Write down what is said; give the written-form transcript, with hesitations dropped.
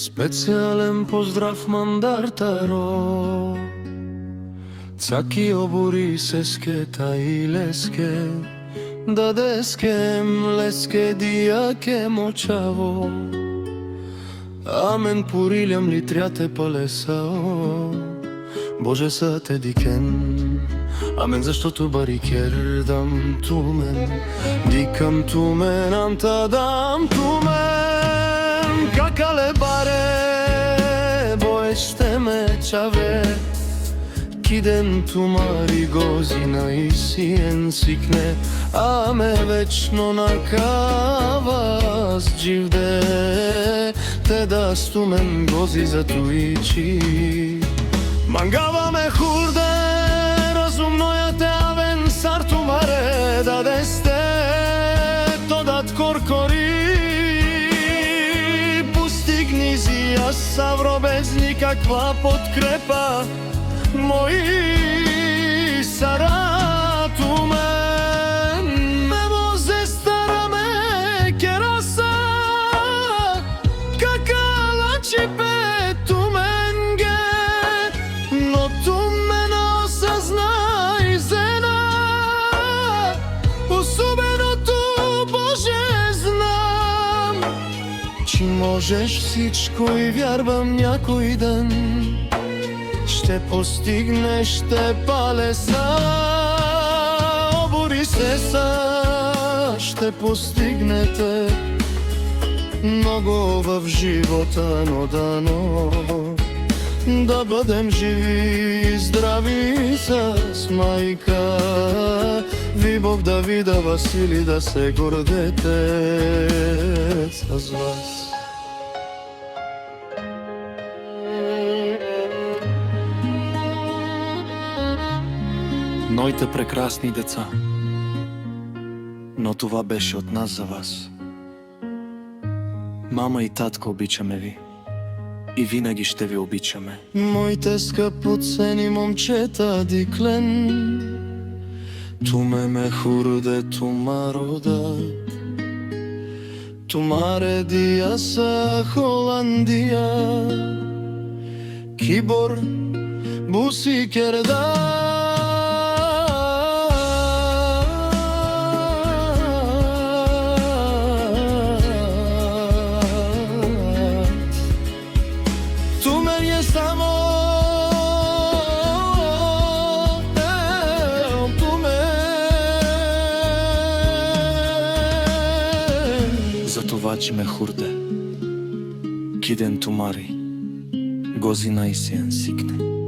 Специален поздрав мандартаро, цаки обури сеске и леске, дадескем леске диаке мочаво. Амен пурилям литряте палесао, Боже са те дикен. Амен, защото барикердам тумен, дикам тумен, антадам тумен. Какале баре, боеще ме чаве, киден тумари гозина и сиен сикне, аме вечно накава с дживде, те да стумен гози за туичи. Мангава ме хурде, разумно я те авен сарту маре, да десте, то дат коркори. Постигни зи, аз савро без никаква подкрепа, мои сарату мен, ме мозе стараме кераса, какала чипе туменге, но тумено съзнай зена, особеното Боже знам, че можеш всичко и вярвам някой ден ще постигнеш те палеса, обори се са, ще постигнете много в живота, но дано да бъдем живи и здрави с майка ви, Бог да ви дава сили да се гордете с вас. Моите прекрасни деца, но това беше от нас за вас. Мама и татко, обичаме ви и винаги ще ви обичаме. Моите скъпоцени момчета диклен, туме ме хурде тумарода, тумаре дия са Холандия, кибор буси керда. Само за това, че ме хурде, киден тумари, гозина и сиен сикне.